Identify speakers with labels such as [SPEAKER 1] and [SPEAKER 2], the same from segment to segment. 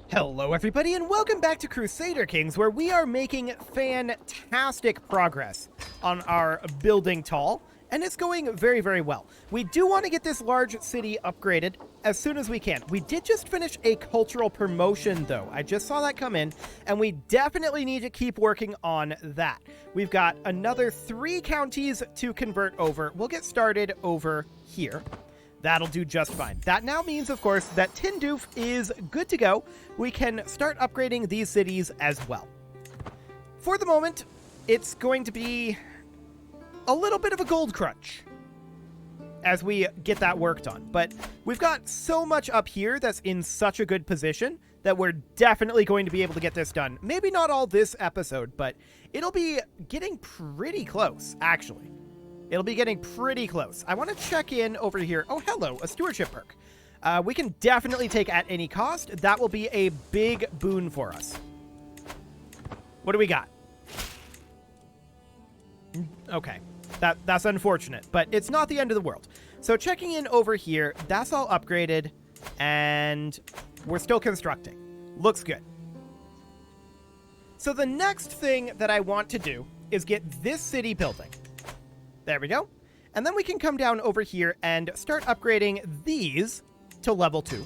[SPEAKER 1] Hello everybody and welcome back to Crusader Kings, where we are making fantastic progress on our building tall, and it's going very, very well. We do want to get this large city upgraded as soon as we can. We did just finish a cultural promotion though. I just saw that come in, and we definitely need to keep working on that. We've got another 3 counties to convert over. We'll get started over here. That'll do just fine. That now means, of course, that Tinduf is good to go. We can start upgrading these cities as well. For the moment, it's going to be a little bit of a gold crunch as we get that worked on. But we've got so much up here that's in such a good position that we're definitely going to be able to get this done. Maybe not all this episode, but it'll be getting pretty close, actually. It'll be getting pretty close. I want to check in over here. Oh, hello, a stewardship perk. We can definitely take at any cost. That will be a big boon for us. What do we got? Okay, that's unfortunate, but it's not the end of the world. So checking in over here, that's all upgraded, and we're still constructing. Looks good. So the next thing that I want to do is get this city building. There we go. And then we can come down over here and start upgrading these to level 2.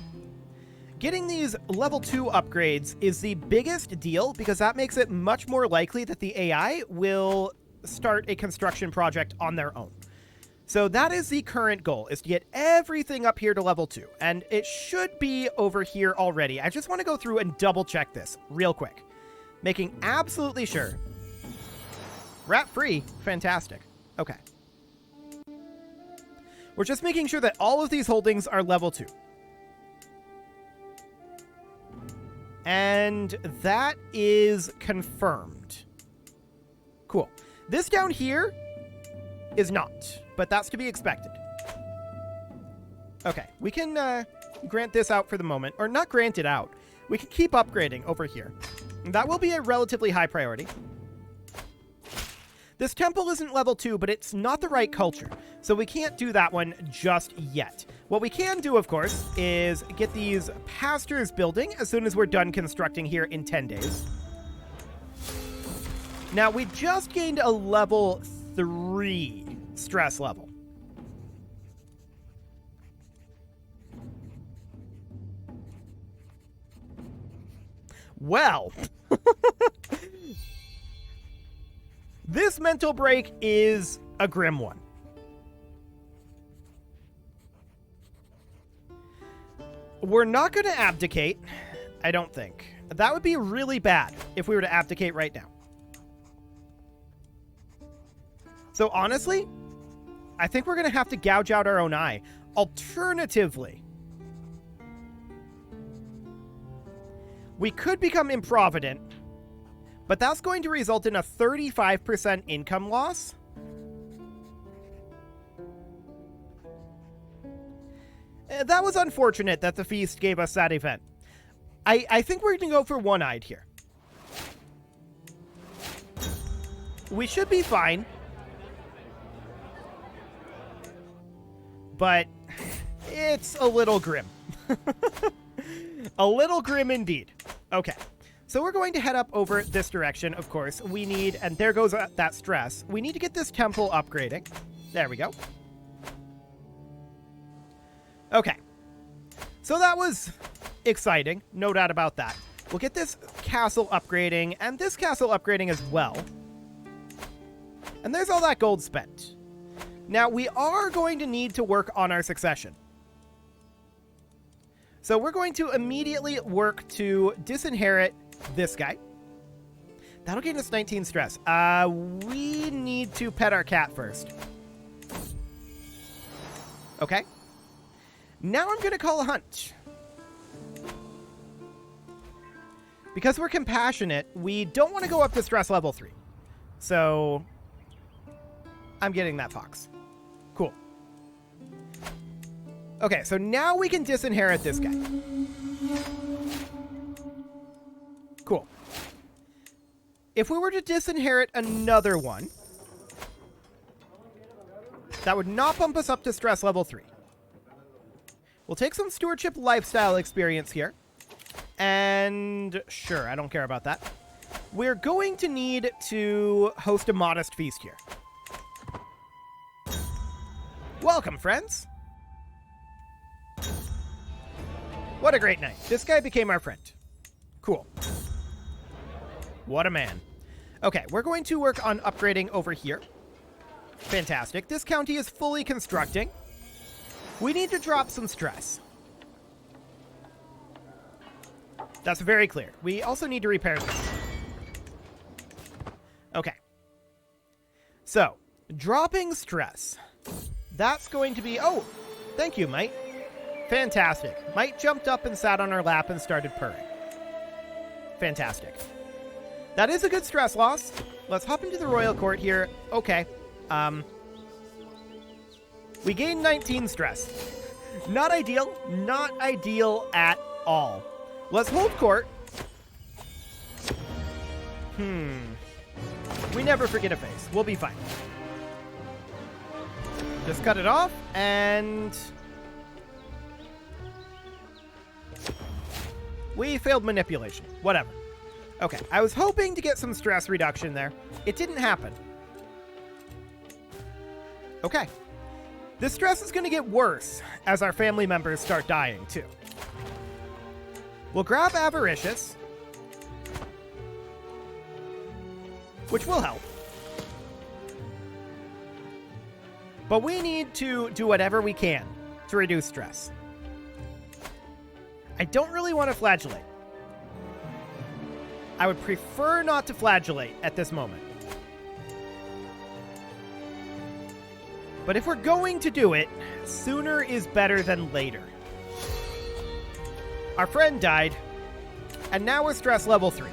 [SPEAKER 1] Getting these level 2 upgrades is the biggest deal because that makes it much more likely that the AI will start a construction project on their own. So that is the current goal, is to get everything up here to level 2. And it should be over here already. I just want to go through and double check this real quick. Making absolutely sure. Rat free. Fantastic. Okay. We're just making sure that all of these holdings are level 2. And that is confirmed. Cool. This down here is not, but that's to be expected. Okay, we can grant this out for the moment, or not grant it out. We can keep upgrading over here. That will be a relatively high priority. This temple isn't level 2, but it's not the right culture, so we can't do that one just yet. What we can do, of course, is get these pastures building as soon as we're done constructing here in 10 days. Now, we just gained a level 3 stress level. Well... This mental break is a grim one. We're not going to abdicate, I don't think. That would be really bad if we were to abdicate right now. So honestly, I think we're going to have to gouge out our own eye. Alternatively, we could become improvident, but that's going to result in a 35% income loss. That was unfortunate that the feast gave us that event. I think we're going to go for one-eyed here. We should be fine. But it's a little grim. A little grim indeed. Okay. So we're going to head up over this direction, of course. We need, and there goes that stress. We need to get this temple upgrading. There we go. Okay. So that was exciting. No doubt about that. We'll get this castle upgrading and this castle upgrading as well. And there's all that gold spent. Now, we are going to need to work on our succession. So we're going to immediately work to disinherit this guy. That'll gain us 19 stress. We need to pet our cat first. Okay. Now I'm going to call a hunt. Because we're compassionate, we don't want to go up to stress level 3. So I'm getting that fox. Cool. Okay, so now we can disinherit this guy. Cool. If we were to disinherit another one, that would not bump us up to stress level 3. We'll take some stewardship lifestyle experience here. And sure, I don't care about that. We're going to need to host a modest feast here. Welcome, friends. What a great night. This guy became our friend. Cool. What a man. Okay, we're going to work on upgrading over here. Fantastic. This county is fully constructing. We need to drop some stress. That's very clear. We also need to repair this. Okay. So, dropping stress. That's going to be... Oh, thank you, Mite. Fantastic. Mite jumped up and sat on our lap and started purring. Fantastic. That is a good stress loss. Let's hop into the royal court here. Okay. We gained 19 stress. Not ideal. Not ideal at all. Let's hold court. We never forget a face. We'll be fine. Just cut it off, and... we failed manipulation. Whatever. Okay, I was hoping to get some stress reduction there. It didn't happen. Okay. This stress is going to get worse as our family members start dying, too. We'll grab Avaricious, which will help. But we need to do whatever we can to reduce stress. I don't really want to flagellate. I would prefer not to flagellate at this moment. But if we're going to do it, sooner is better than later. Our friend died, and now we're stress level 3.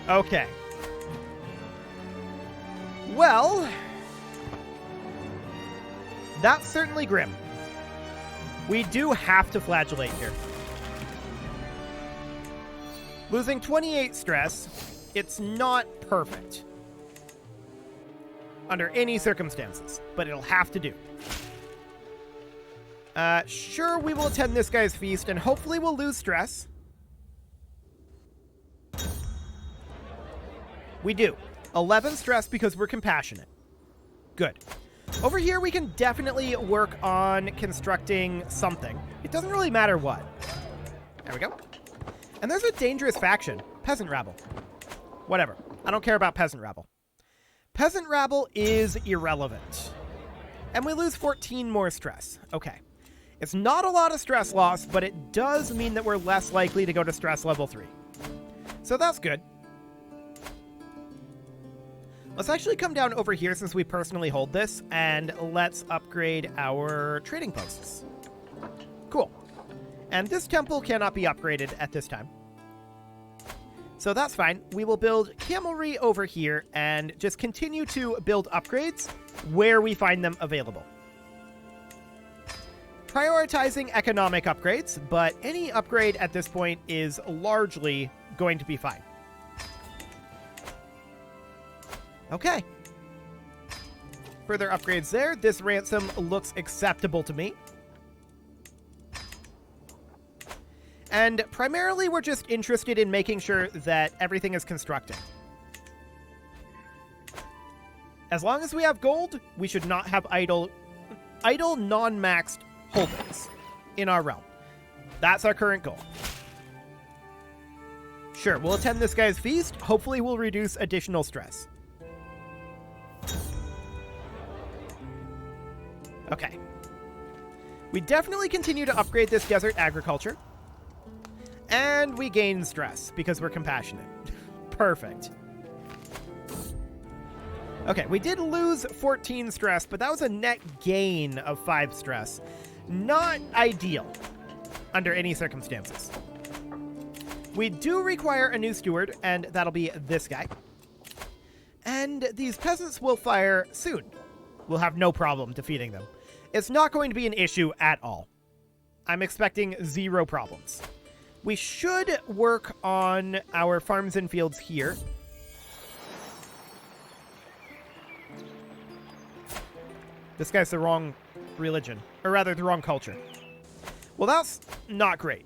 [SPEAKER 1] Okay. Well, that's certainly grim. We do have to flagellate here. Losing 28 stress, it's not perfect. Under any circumstances, but it'll have to do. Sure, we will attend this guy's feast, and hopefully we'll lose stress. We do. 11 stress because we're compassionate. Good. Over here, we can definitely work on constructing something. It doesn't really matter what. There we go. And there's a dangerous faction. Peasant rabble. Whatever. I don't care about peasant rabble. Peasant rabble is irrelevant. And we lose 14 more stress. Okay. It's not a lot of stress loss, but it does mean that we're less likely to go to stress level 3. So that's good. Let's actually come down over here since we personally hold this, and let's upgrade our trading posts. Cool. And this temple cannot be upgraded at this time. So that's fine. We will build camelry over here and just continue to build upgrades where we find them available. Prioritizing economic upgrades, but any upgrade at this point is largely going to be fine. Okay. Further upgrades there. This ransom looks acceptable to me. And primarily, we're just interested in making sure that everything is constructed. As long as we have gold, we should not have idle non-maxed holdings in our realm. That's our current goal. Sure, we'll attend this guy's feast. Hopefully, we'll reduce additional stress. Okay. We definitely continue to upgrade this desert agriculture. And we gain stress because we're compassionate. Perfect. Okay, we did lose 14 stress, but that was a net gain of 5 stress. Not ideal under any circumstances. We do require a new steward, and that'll be this guy. And these peasants will fire soon. We'll have no problem defeating them. It's not going to be an issue at all. I'm expecting 0 problems. We should work on our farms and fields here. This guy's the wrong religion, or rather the wrong culture. Well, that's not great.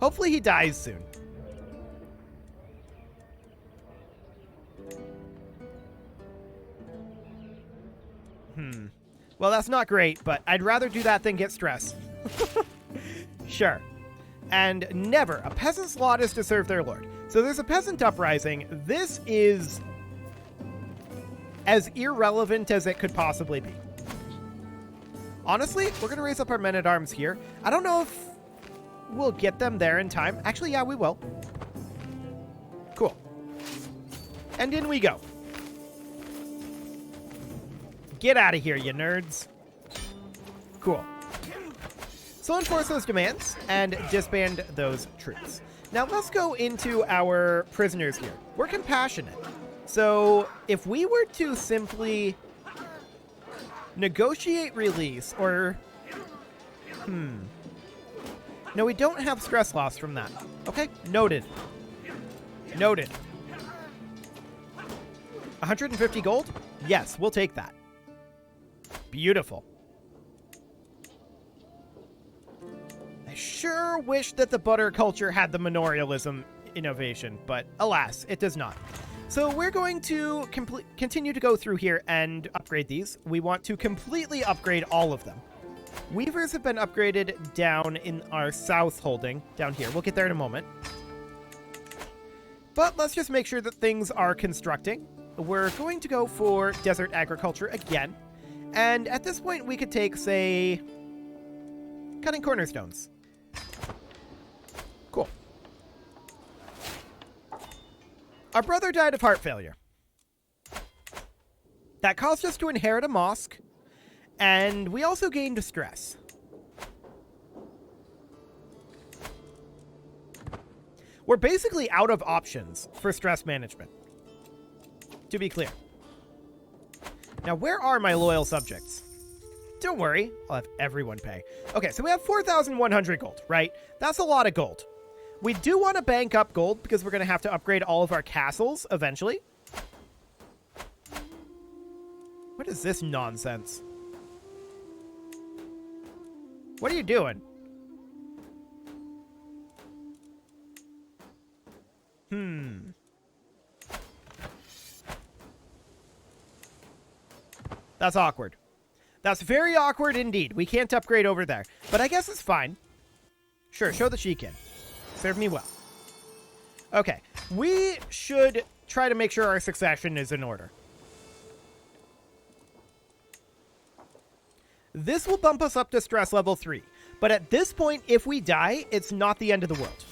[SPEAKER 1] Hopefully he dies soon. Well, that's not great, but I'd rather do that than get stressed. Sure. And never. A peasant's lot is to serve their lord. So there's a peasant uprising. This is as irrelevant as it could possibly be. Honestly, we're going to raise up our men-at-arms here. I don't know if we'll get them there in time. Actually, yeah, we will. Cool. And in we go. Get out of here, you nerds. Cool. So enforce those demands and disband those troops. Now let's go into our prisoners here. We're compassionate. So if we were to simply negotiate release or... No, we don't have stress loss from that. Okay, noted. Noted. 150 gold? Yes, we'll take that. Beautiful. I sure wish that the butter culture had the manorialism innovation, but alas, it does not. So we're going to continue to go through here and upgrade these. We want to completely upgrade all of them. Weavers have been upgraded down in our south holding, down here. We'll get there in a moment. But let's just make sure that things are constructing. We're going to go for desert agriculture again. And at this point, we could take, say, cutting cornerstones. Cool. Our brother died of heart failure. That caused us to inherit a mosque, and we also gained stress. We're basically out of options for stress management, to be clear. Now, where are my loyal subjects? Don't worry, I'll have everyone pay. Okay, so we have 4,100 gold, right? That's a lot of gold. We do want to bank up gold because we're going to have to upgrade all of our castles eventually. What is this nonsense? What are you doing? That's awkward. That's very awkward indeed. We can't upgrade over there. But I guess it's fine. Sure, show the sheik in. Serve me well. Okay, we should try to make sure our succession is in order. This will bump us up to stress level 3. But at this point, if we die, it's not the end of the world.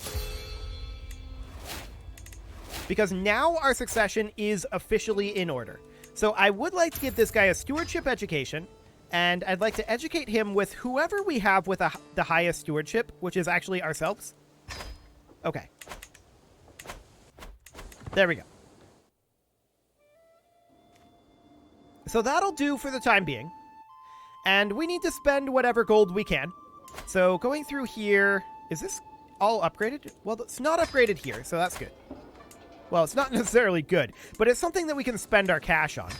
[SPEAKER 1] Because now our succession is officially in order. So I would like to give this guy a stewardship education, and I'd like to educate him with whoever we have with the highest stewardship, which is actually ourselves. Okay. There we go. So that'll do for the time being. And we need to spend whatever gold we can. So going through here, is this all upgraded? Well, it's not upgraded here, so that's good. Well, it's not necessarily good, but it's something that we can spend our cash on.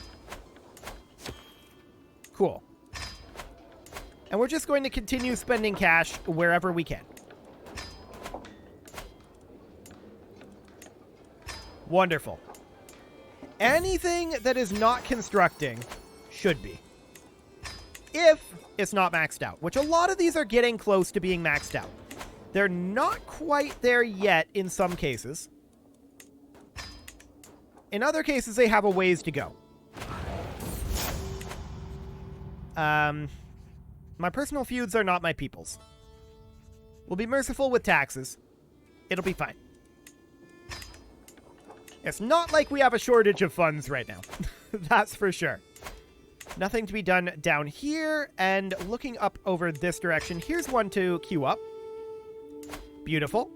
[SPEAKER 1] Cool. And we're just going to continue spending cash wherever we can. Wonderful. Anything that is not constructing should be. If it's not maxed out, which a lot of these are getting close to being maxed out. They're not quite there yet in some cases. In other cases, they have a ways to go. My personal feuds are not my people's. We'll be merciful with taxes. It'll be fine. It's not like we have a shortage of funds right now. That's for sure. Nothing to be done down here. And looking up over this direction, here's one to queue up. Beautiful.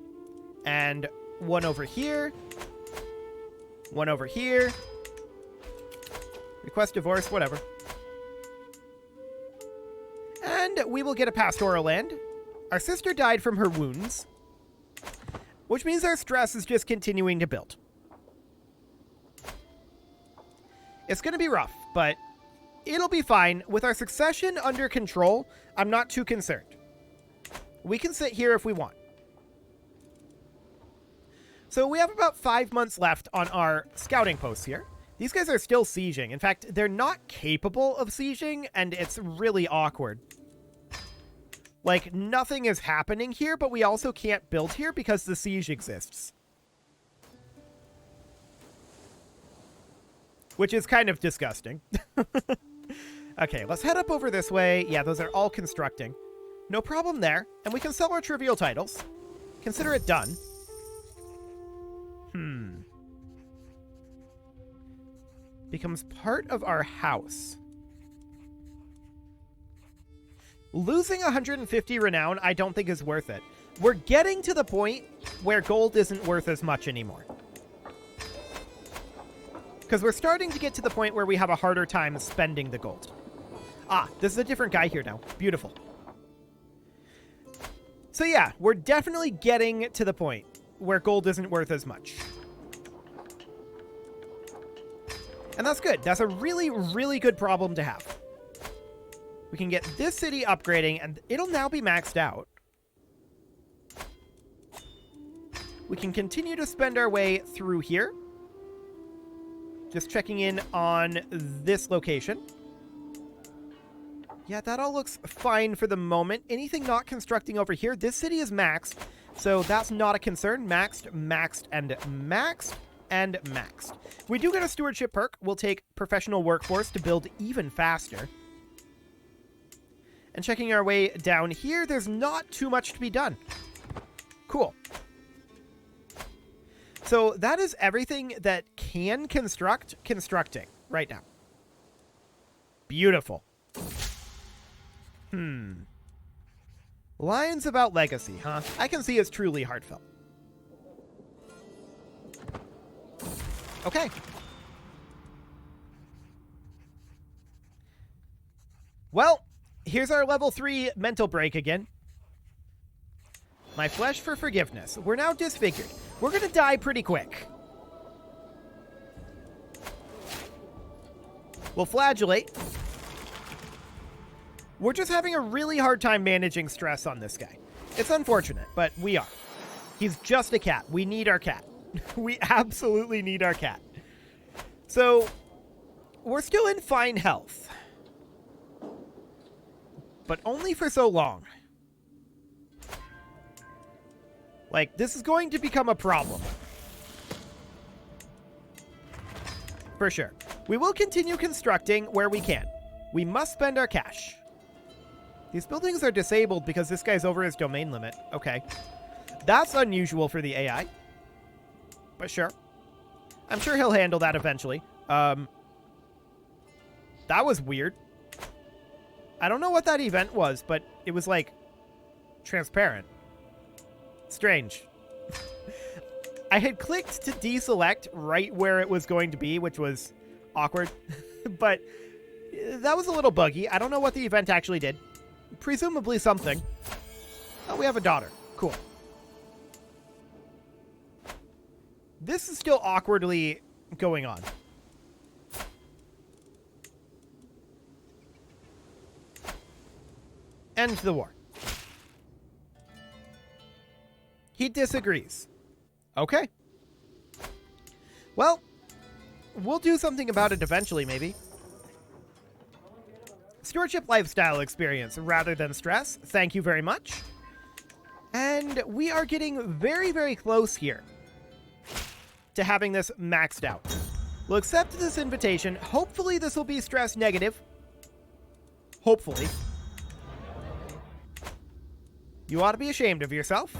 [SPEAKER 1] And one over here. One over here. Request divorce, whatever. And we will get a pastoral land. Our sister died from her wounds, which means our stress is just continuing to build. It's going to be rough, but It'll be fine. With our succession under control, I'm not too concerned. We can sit here if we want. So we have about 5 months left on our scouting posts here. These guys are still sieging. In fact, they're not capable of sieging, and it's really awkward. Like, nothing is happening here, but we also can't build here because the siege exists. Which is kind of disgusting. Okay, let's head up over this way. Yeah, those are all constructing. No problem there. And we can sell our trivial titles. Consider it done. Becomes part of our house. Losing 150 renown, I don't think is worth it. We're getting to the point where gold isn't worth as much anymore. Because we're starting to get to the point where we have a harder time spending the gold. Ah, this is a different guy here now. Beautiful. So yeah, we're definitely getting to the point where gold isn't worth as much. And that's good. That's a really, really good problem to have. We can get this city upgrading, and it'll now be maxed out. We can continue to spend our way through here. Just checking in on this location. Yeah, that all looks fine for the moment. Anything not constructing over here? This city is maxed, so that's not a concern. Maxed, maxed, and maxed, and maxed. If we do get a stewardship perk, we'll take professional workforce to build even faster. And checking our way down here, there's not too much to be done. Cool. So that is everything that can construct constructing right now. Beautiful. Lines about legacy, huh? I can see it's truly heartfelt. Okay. Well, here's our level 3 mental break again. My flesh for forgiveness. We're now disfigured. We're going to die pretty quick. We'll flagellate. We're just having a really hard time managing stress on this guy. It's unfortunate, but we are. He's just a cat. We need our cat. We absolutely need our cat. So, we're still in fine health. But only for so long. Like, this is going to become a problem. For sure. We will continue constructing where we can. We must spend our cash. These buildings are disabled because this guy's over his domain limit. Okay. That's unusual for the AI. But sure. I'm sure he'll handle that eventually. That was weird. I don't know what that event was, but it was, like, transparent. Strange. I had clicked to deselect right where it was going to be, which was awkward. But that was a little buggy. I don't know what the event actually did. Presumably something. Oh, we have a daughter. Cool. This is still awkwardly going on. End the war. He disagrees. Okay. Well, we'll do something about it eventually, maybe. Stewardship lifestyle experience rather than stress. Thank you very much. And we are getting very, very close here to having this maxed out. We'll accept this invitation. Hopefully this will be stress negative. Hopefully. You ought to be ashamed of yourself.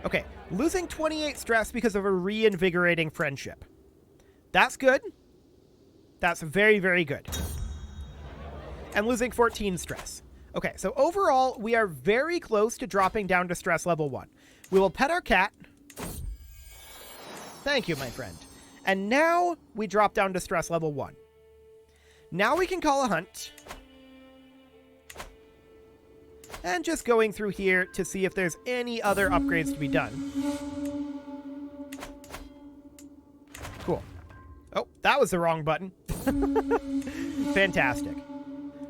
[SPEAKER 1] Okay, losing 28 stress because of a reinvigorating friendship. That's good. That's very, very good. And losing 14 stress. Okay, so overall, we are very close to dropping down to stress level 1. We will pet our cat. Thank you, my friend. And now we drop down to stress level 1. Now we can call a hunt. And just going through here to see if there's any other upgrades to be done. Cool. Oh, that was the wrong button. Fantastic.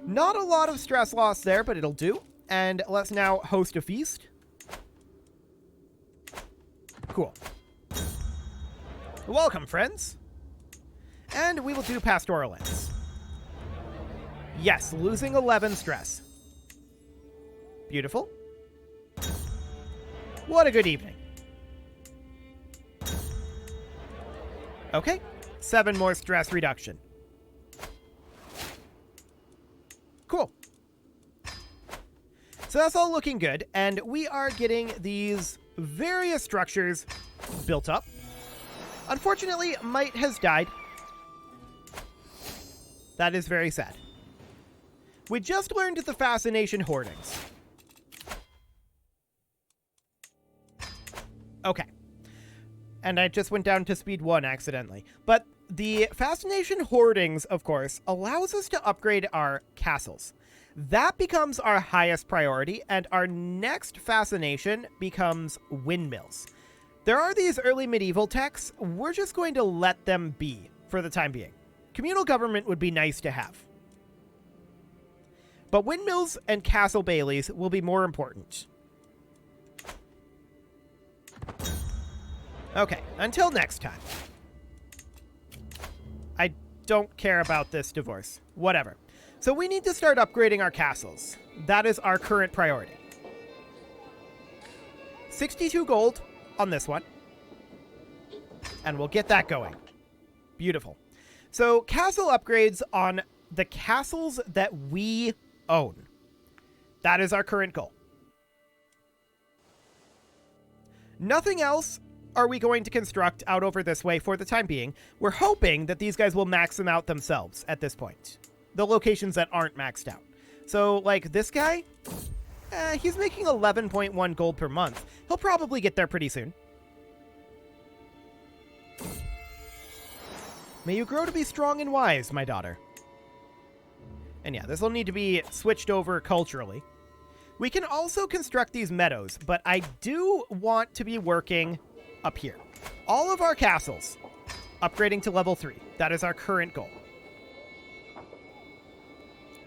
[SPEAKER 1] Not a lot of stress loss there, but it'll do. And let's now host a feast. Cool. Welcome, friends. And we will do pastoral lands. Yes, losing 11 stress. Beautiful. What a good evening. Okay, 7 more stress reduction. Cool. So that's all looking good, and we are getting these various structures built up. Unfortunately, Might has died. That is very sad. We just learned the fascination hoardings. Okay. And I just went down to speed 1 accidentally. But the fascination hoardings, of course, allows us to upgrade our castles. That becomes our highest priority, and our next fascination becomes windmills. There are these early medieval techs. We're just going to let them be for the time being. Communal government would be nice to have. But windmills and castle baileys will be more important. Okay, until next time. I don't care about this divorce. Whatever. So we need to start upgrading our castles. That is our current priority. 62 gold on this one. And we'll get that going. Beautiful. So castle upgrades on the castles that we own. That is our current goal. Nothing else are we going to construct out over this way for the time being. We're hoping that these guys will max them out themselves at this point. The locations that aren't maxed out. So, like this guy, he's making 11.1 gold per month. He'll probably get there pretty soon. May you grow to be strong and wise, my daughter. And yeah, this will need to be switched over culturally. We can also construct these meadows, but I do want to be working up here. All of our castles upgrading to level 3. That is our current goal.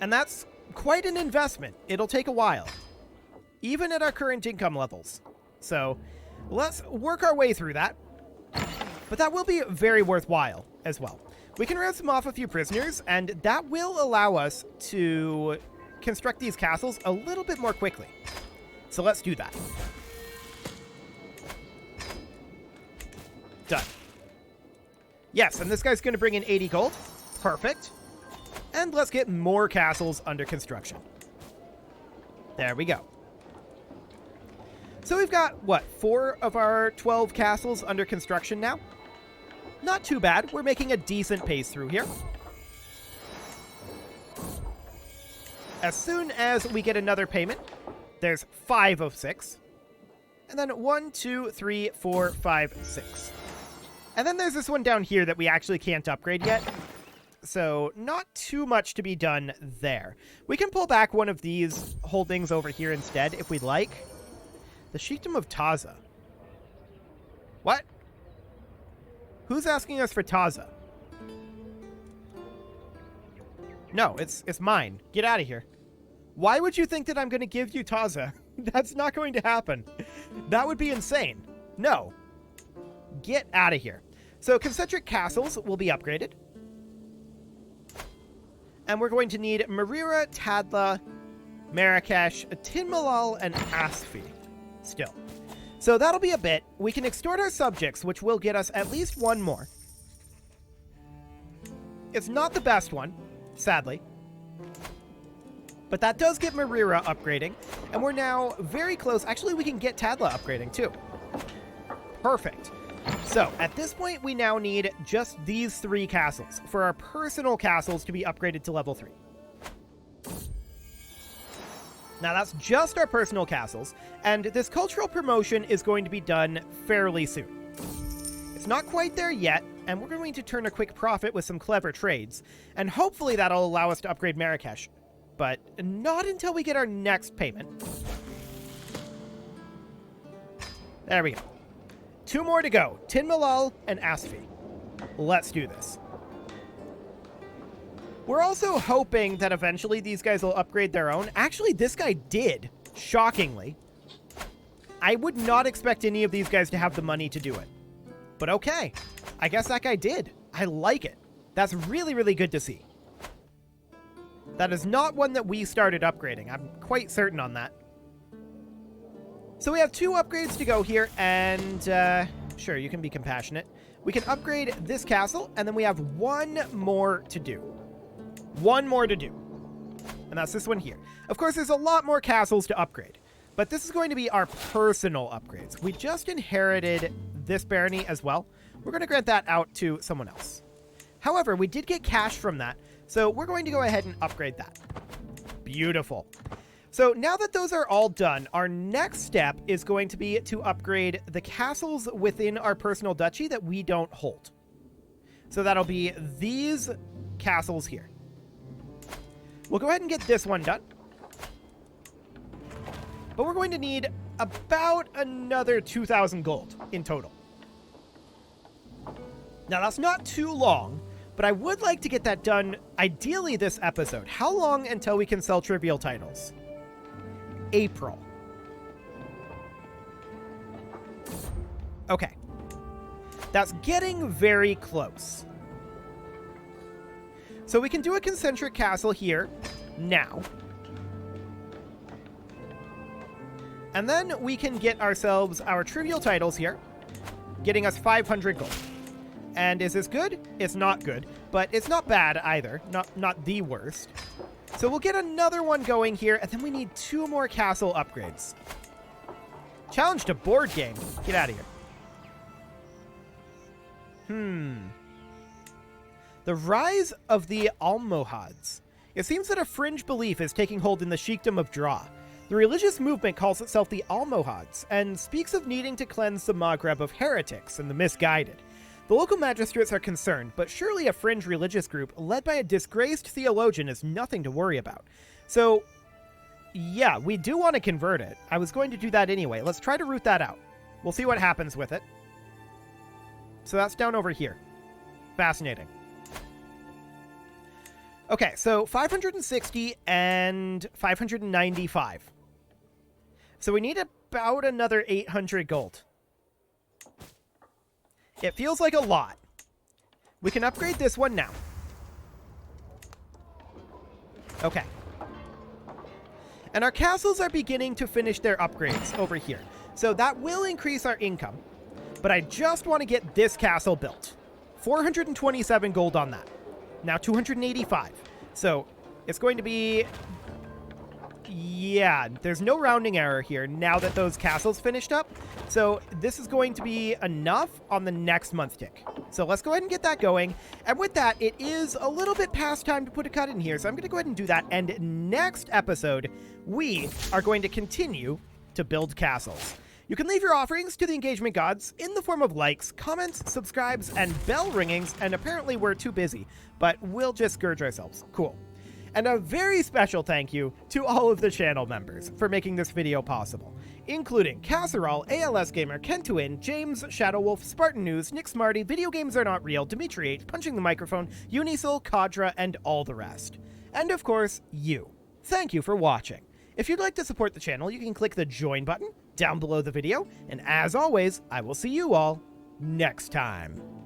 [SPEAKER 1] And that's quite an investment. It'll take a while, even at our current income levels. So let's work our way through that. But that will be very worthwhile as well. We can ransom off a few prisoners, and that will allow us to construct these castles a little bit more quickly. So let's do that. Done. Yes, and this guy's going to bring in 80 gold. Perfect. And let's get more castles under construction. There we go. So we've got, what, 4 of our 12 castles under construction now? Not too bad. We're making a decent pace through here. As soon as we get another payment, there's 5 of 6. And then 1, 2, 3, 4, 5, 6. And then there's this one down here that we actually can't upgrade yet. So not too much to be done there. We can pull back one of these holdings over here instead if we'd like. The Sheikdom of Taza. What? Who's asking us for Taza? No, it's mine. Get out of here. Why would you think that I'm going to give you Taza? That's not going to happen. That would be insane. No. Get out of here. So concentric castles will be upgraded. And we're going to need Marira, Tadla, Marrakesh, Tinmalal, and Asfi still. So that'll be a bit. We can extort our subjects, which will get us at least one more. It's not the best one, sadly. But that does get Marira upgrading, and we're now very close. Actually, we can get Tadla upgrading, too. Perfect. So, at this point, we now need just these 3 castles for our personal castles to be upgraded to level 3. Now, that's just our personal castles, and this cultural promotion is going to be done fairly soon. It's not quite there yet, and we're going to turn a quick profit with some clever trades, and hopefully that'll allow us to upgrade Marrakesh. But not until we get our next payment. There we go. 2 more to go. Tinmalal and Asfi. Let's do this. We're also hoping that eventually these guys will upgrade their own. Actually, this guy did, shockingly. I would not expect any of these guys to have the money to do it. But okay, I guess that guy did. I like it. That's really, really good to see. That is not one that we started upgrading. I'm quite certain on that. So we have 2 upgrades to go here, and sure, you can be compassionate. We can upgrade this castle, and then we have 1 more to do. 1 more to do. And that's this one here. Of course, there's a lot more castles to upgrade, but this is going to be our personal upgrades. We just inherited this barony as well. We're going to grant that out to someone else. However, we did get cash from that, so we're going to go ahead and upgrade that. Beautiful. So now that those are all done, our next step is going to be to upgrade the castles within our personal duchy that we don't hold. So that'll be these castles here. We'll go ahead and get this one done. But we're going to need about another 2,000 gold in total. Now, that's not too long, but I would like to get that done, ideally this episode. How long until we can sell trivial titles? April. Okay. That's getting very close. So we can do a concentric castle here now. And then we can get ourselves our trivial titles here, getting us 500 gold. And is this good? It's not good, but it's not bad either. Not the worst. So we'll get another one going here, and then we need 2 more castle upgrades. Challenge to board game. Get out of here. The rise of the Almohads. It seems that a fringe belief is taking hold in the sheikdom of Dra. The religious movement calls itself the Almohads, and speaks of needing to cleanse the Maghreb of heretics and the misguided. The local magistrates are concerned, but surely a fringe religious group led by a disgraced theologian is nothing to worry about. So, yeah, we do want to convert it. I was going to do that anyway. Let's try to root that out. We'll see what happens with it. So that's down over here. Fascinating. Okay, so 560 and 595. So we need about another 800 gold. It feels like a lot. We can upgrade this one now. Okay. And our castles are beginning to finish their upgrades over here. So that will increase our income. But I just want to get this castle built. 427 gold on that. Now 285. So it's going to be... Yeah, there's no rounding error here now that those castles finished up. So this is going to be enough on the next month tick. So let's go ahead and get that going. And with that, it is a little bit past time to put a cut in here. So I'm going to go ahead and do that. And next episode, we are going to continue to build castles. You can leave your offerings to the engagement gods in the form of likes, comments, subscribes, and bell ringings. And apparently we're too busy, but we'll just scourge ourselves. Cool. And a very special thank you to all of the channel members for making this video possible, including Casserole, ALS Gamer, Kentuin, James, Shadowwolf, Spartan News, Nick Smarty, Video Games Are Not Real, Dimitri 8, Punching the Microphone, Unisil, Kadra, and all the rest. And of course, you. Thank you for watching. If you'd like to support the channel, you can click the join button down below the video, and as always, I will see you all next time.